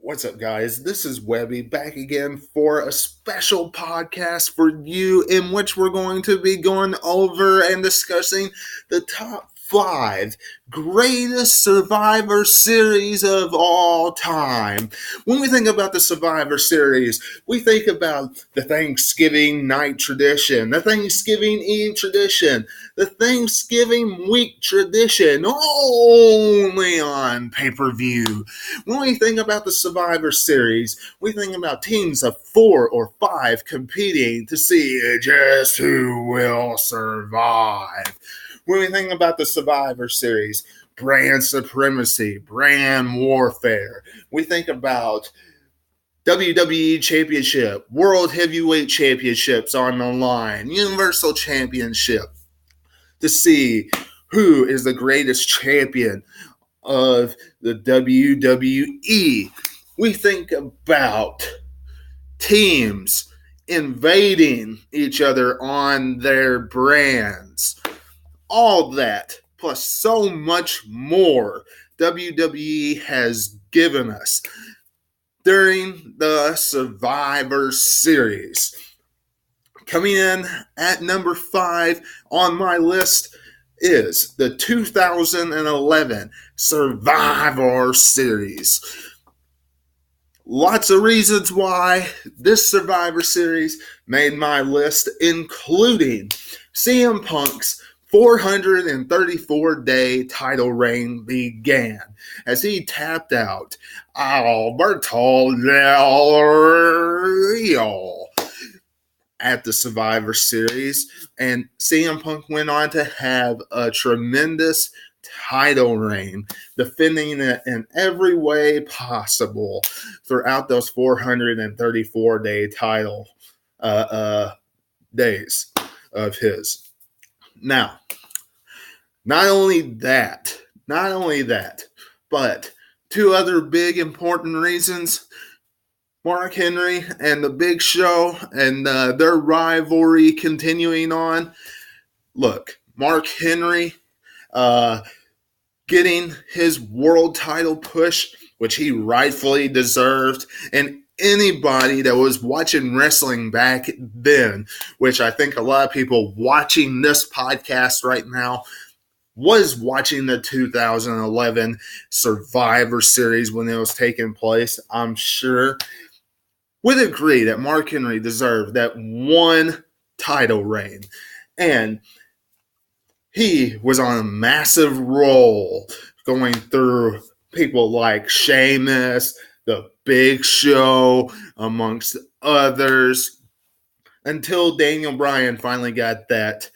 What's up, guys? This is Webby back again for a special podcast for you in which we're going to be going over and discussing the top 5 greatest Survivor Series of all time. When we think about the Survivor Series, we think about the Thanksgiving night tradition, the Thanksgiving Eve tradition, the Thanksgiving week tradition, only on pay-per-view. When we think about the Survivor Series, we think about teams of 4 or 5 competing to see just who will survive. When we think about the Survivor Series, brand supremacy, brand warfare, we think about WWE Championship, World Heavyweight Championships on the line, Universal Championship, to see who is the greatest champion of the WWE. We think about teams invading each other on their brands. All that, plus so much more, WWE has given us during the Survivor Series. Coming in at number 5 on my list is the 2011 Survivor Series. Lots of reasons why this Survivor Series made my list, including CM Punk's 434-day title reign began as he tapped out Alberto Del Rio at the Survivor Series, and CM Punk went on to have a tremendous title reign, defending it in every way possible throughout those 434-day title days of his. Now, not only that, but 2 other big important reasons. Mark Henry and the Big Show and their rivalry continuing on. Look, Mark Henry getting his world title push, which he rightfully deserved, and anybody that was watching wrestling back then, which I think a lot of people watching this podcast right now was watching the 2011 Survivor Series when it was taking place, I'm sure, would agree that Mark Henry deserved that one title reign. And he was on a massive roll going through people like Sheamus, the Big Show, amongst others, until Daniel Bryan finally got that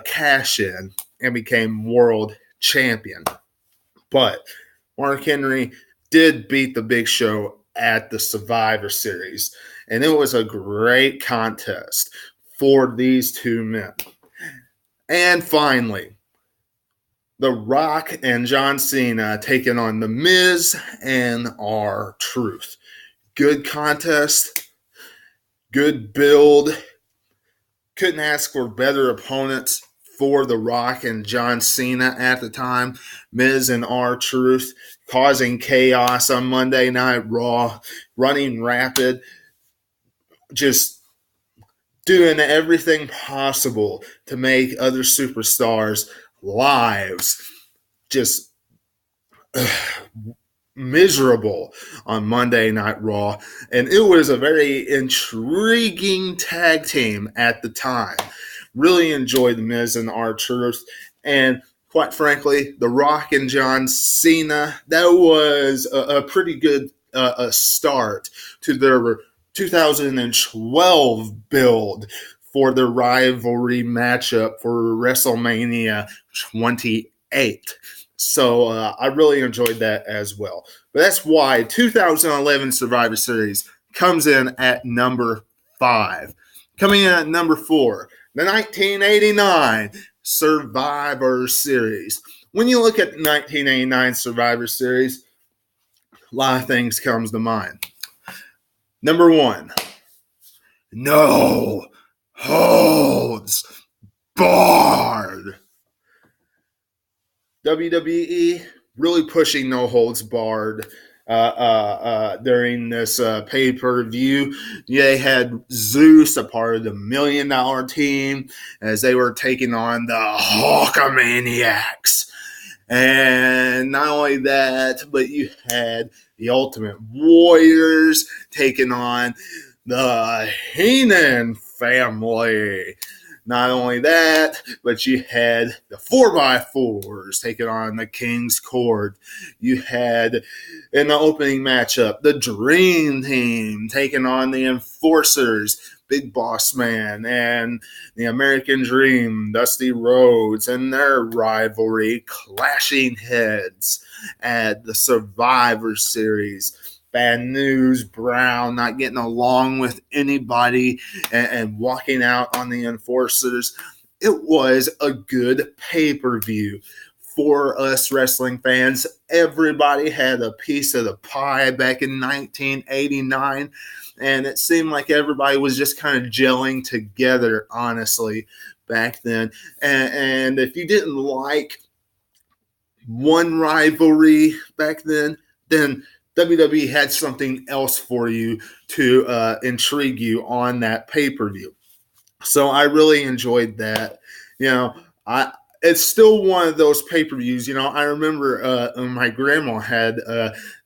cash in and became world champion. But Mark Henry did beat the Big Show at the Survivor Series, and it was a great contest for these 2 men. And finally, The Rock and John Cena taking on The Miz and R-Truth. Good contest, good build. Couldn't ask for better opponents for The Rock and John Cena at the time. Miz and R-Truth causing chaos on Monday Night Raw, running rapid, just doing everything possible to make other superstars' lives just miserable on Monday Night Raw. And it was a very intriguing tag team at the time. Really enjoyed The Miz and R-Truth. And quite frankly, The Rock and John Cena, that was a pretty good start to their 2012 build for the rivalry matchup for WrestleMania 28. So I really enjoyed that as well. But that's why 2011 Survivor Series comes in at number 5. Coming in at number 4, the 1989 Survivor Series. When you look at the 1989 Survivor Series, a lot of things comes to mind. Number 1, no holds barred. WWE really pushing no holds barred during this pay-per-view. They had Zeus, a part of the $1 Million team, as they were taking on the Hulkamaniacs. And not only that, but you had the Ultimate Warriors taking on the Heenan family. Not only that, but you had the 4x4s taking on the King's Court. You had, in the opening matchup, the Dream Team taking on the Enforcers, Big Boss Man, and the American Dream, Dusty Rhodes, and their rivalry clashing heads at the Survivor Series. Bad News Brown not getting along with anybody and walking out on the Enforcers. It was a good pay-per-view for us wrestling fans. Everybody had a piece of the pie back in 1989, and it seemed like everybody was just kind of gelling together, honestly, back then. And if you didn't like one rivalry back then WWE had something else for you to intrigue you on that pay-per-view. So I really enjoyed that. It's still one of those pay-per-views. I remember my grandma had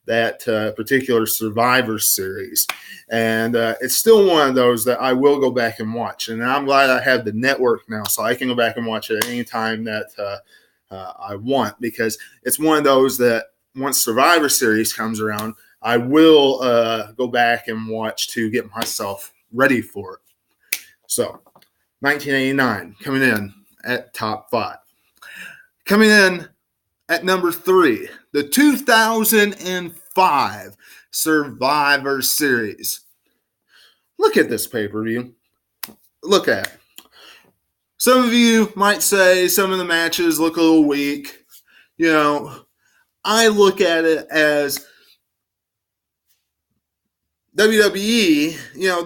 that particular Survivor Series, and it's still one of those that I will go back and watch. And I'm glad I have the network now, so I can go back and watch it any time that I want, because it's one of those that once Survivor Series comes around, I will go back and watch to get myself ready for it. So, 1989 coming in at top 5. Coming in at number 3, the 2005 Survivor Series. Look at this pay-per-view. Look at it. Some of you might say some of the matches look a little weak. I look at it as WWE,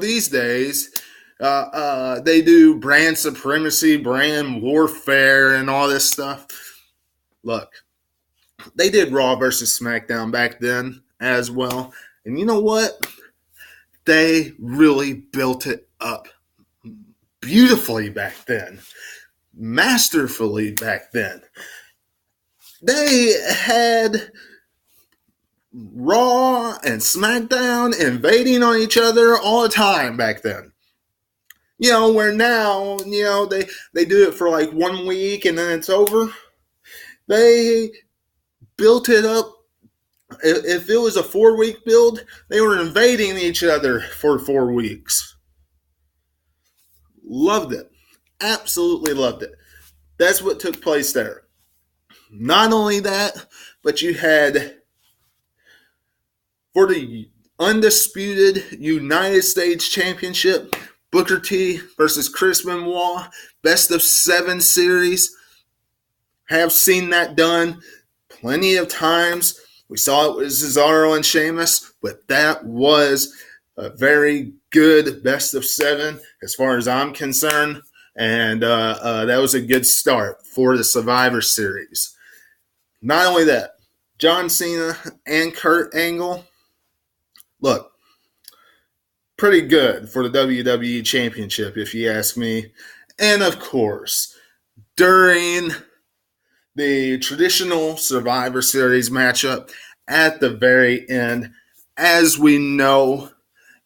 these days, they do brand supremacy, brand warfare, and all this stuff. Look, they did Raw versus SmackDown back then as well. And you know what? They really built it up beautifully back then, masterfully back then. They had Raw and SmackDown invading on each other all the time back then. Where now, they do it for like 1 week and then it's over. They built it up. If it was a 4-week build, they were invading each other for 4 weeks. Loved it. Absolutely loved it. That's what took place there. Not only that, but you had, for the undisputed United States Championship, Booker T versus Chris Benoit, best of 7 series. Have seen that done plenty of times. We saw it with Cesaro and Sheamus, but that was a very good best of 7 as far as I'm concerned. And that was a good start for the Survivor Series. Not only that, John Cena and Kurt Angle, look, pretty good for the WWE Championship, if you ask me. And of course, during the traditional Survivor Series matchup at the very end, as we know,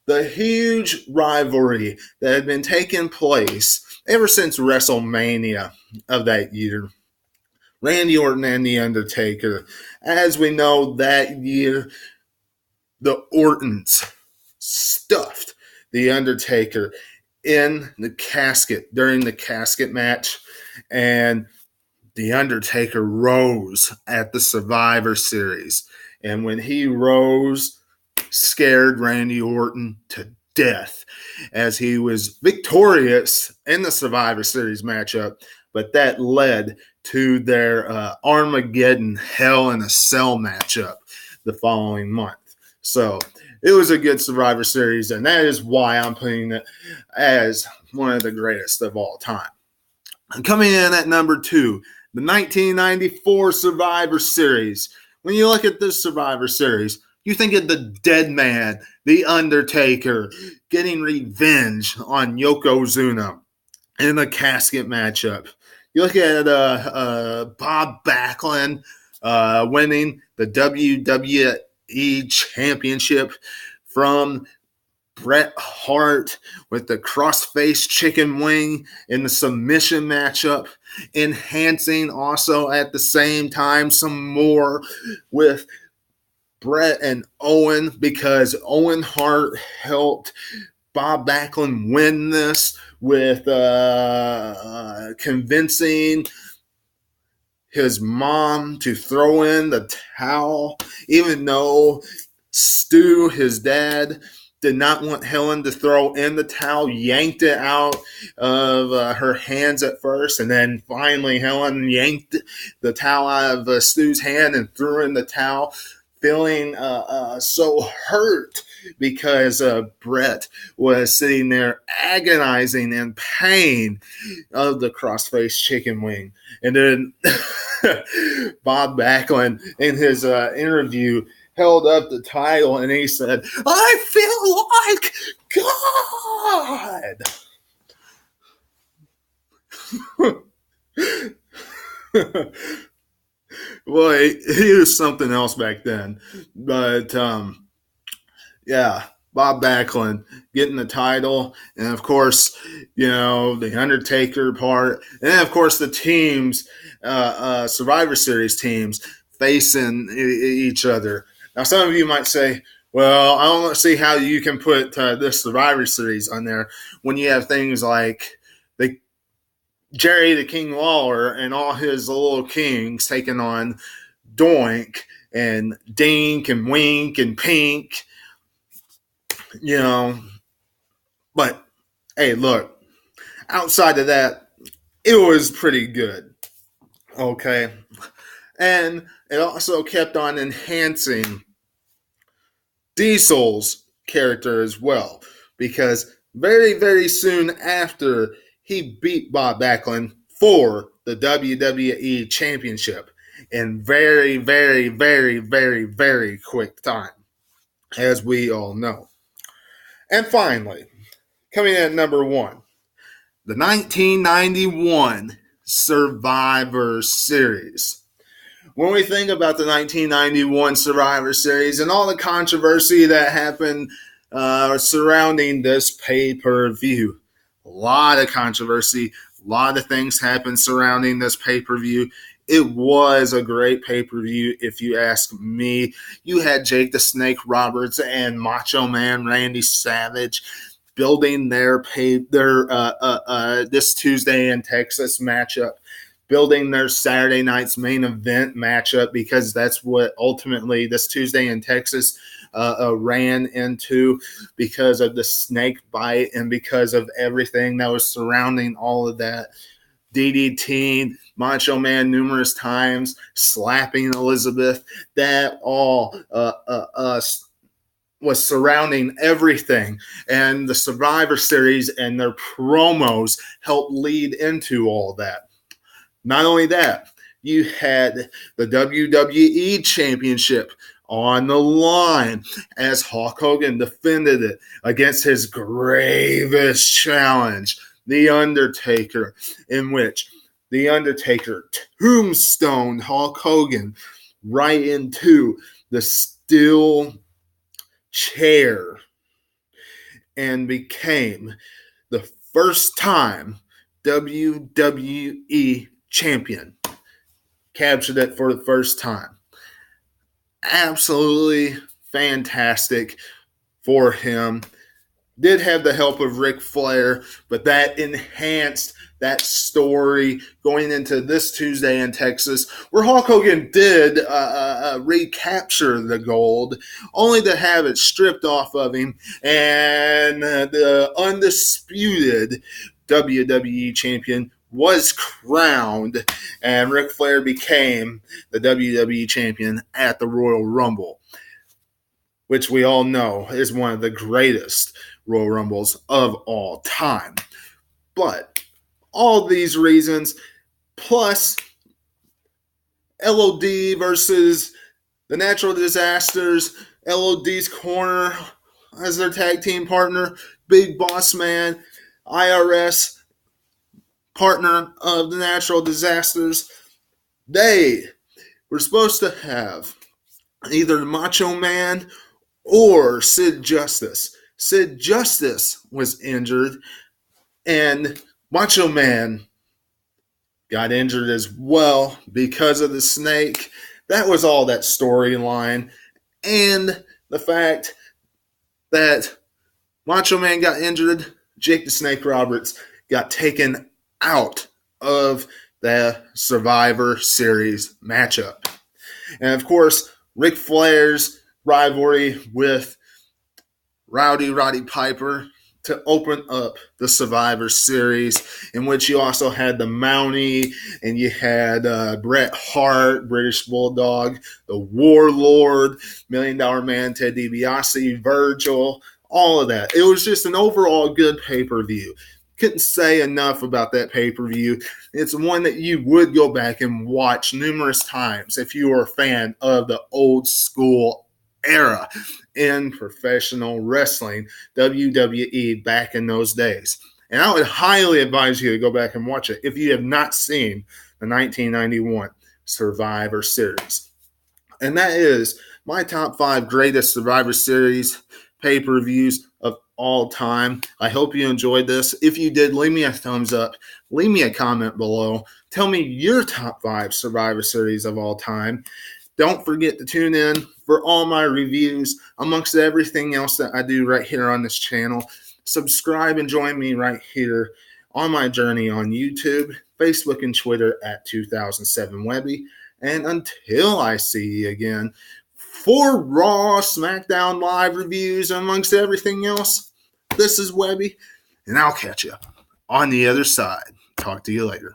the huge rivalry that had been taking place ever since WrestleMania of that year, Randy Orton and The Undertaker. As we know, that year, the Ortons stuffed The Undertaker in the casket during the casket match, and The Undertaker rose at the Survivor Series. And when he rose, scared Randy Orton to death as he was victorious in the Survivor Series matchup, but that led to their Armageddon Hell in a Cell matchup the following month. So it was a good Survivor Series, and that is why I'm putting it as one of the greatest of all time. And coming in at number 2, the 1994 Survivor Series. When you look at this Survivor Series, You think of the Dead Man, The Undertaker, getting revenge on Yokozuna in a casket matchup. You look at Bob Backlund winning the WWE Championship from Bret Hart with the crossface chicken wing in the submission matchup, enhancing also at the same time some more with Bret and Owen because Owen Hart helped Bob Backlund win this with convincing his mom to throw in the towel, even though Stu, his dad, did not want Helen to throw in the towel, yanked it out of her hands at first, and then finally Helen yanked the towel out of Stu's hand and threw in the towel, feeling so hurt because Bret was sitting there agonizing in pain of the crossface chicken wing. And then Bob Backlund in his interview held up the title and he said, "I feel like God." Well, he was something else back then. But yeah, Bob Backlund getting the title, and of course, the Undertaker part, and then of course the teams, Survivor Series teams facing each other. Now, some of you might say, "Well, I don't see how you can put this Survivor Series on there when you have things like the Jerry the King Lawler and all his little kings taking on Doink and Dink and Wink and Pink." But hey, look, outside of that, it was pretty good. Okay. And it also kept on enhancing Diesel's character as well, because very, very soon after he beat Bob Backlund for the WWE Championship in very, very, very, very, very quick time, as we all know. And finally, coming in at number one, the 1991 Survivor Series. When we think about the 1991 Survivor Series and all the controversy that happened surrounding this pay-per-view, a lot of controversy, a lot of things happened surrounding this pay-per-view. It was a great pay-per-view, if you ask me. You had Jake the Snake Roberts and Macho Man Randy Savage building their this Tuesday in Texas matchup, building their Saturday night's main event matchup, because that's what ultimately this Tuesday in Texas ran into, because of the snake bite and because of everything that was surrounding all of that. DDTing Macho Man numerous times, slapping Elizabeth, that all was surrounding everything. And the Survivor Series and their promos helped lead into all that. Not only that, you had the WWE Championship on the line as Hulk Hogan defended it against his gravest challenge, The Undertaker, in which The Undertaker tombstoned Hulk Hogan right into the steel chair and became the first time WWE champion. Captured it for the first time. Absolutely fantastic for him. Did have the help of Ric Flair, but that enhanced that story going into this Tuesday in Texas, where Hulk Hogan did recapture the gold, only to have it stripped off of him, and the undisputed WWE champion was crowned, and Ric Flair became the WWE champion at the Royal Rumble, which we all know is one of the greatest Royal Rumbles of all time. But all these reasons, plus LOD versus the natural disasters, LOD's Corner as their tag team partner, Big Boss Man, IRS, partner of the natural disasters. They were supposed to have either Macho Man or Sid Justice. Sid Justice was injured, and Macho Man got injured as well because of the snake. That was all that storyline. And the fact that Macho Man got injured, Jake the Snake Roberts got taken out of the Survivor Series matchup. And of course, Ric Flair's rivalry with Roddy Piper to open up the Survivor Series, in which you also had the Mountie and you had Bret Hart, British Bulldog, the Warlord, $1 Million Man, Ted DiBiase, Virgil, all of that. It was just an overall good pay-per-view. Couldn't say enough about that pay-per-view. It's one that you would go back and watch numerous times if you were a fan of the old school era in professional wrestling, WWE, back in those days. And I would highly advise you to go back and watch it if you have not seen the 1991 Survivor Series. And that is my top 5 greatest Survivor Series pay-per-views of all time. I hope you enjoyed this. If you did, leave me a thumbs up. Leave me a comment below. Tell me your top 5 Survivor Series of all time. Don't forget to tune in for all my reviews amongst everything else that I do right here on this channel. Subscribe and join me right here on my journey on YouTube, Facebook, and Twitter at 2007Webby. And until I see you again for Raw, SmackDown Live reviews amongst everything else, this is Webby, and I'll catch you on the other side. Talk to you later.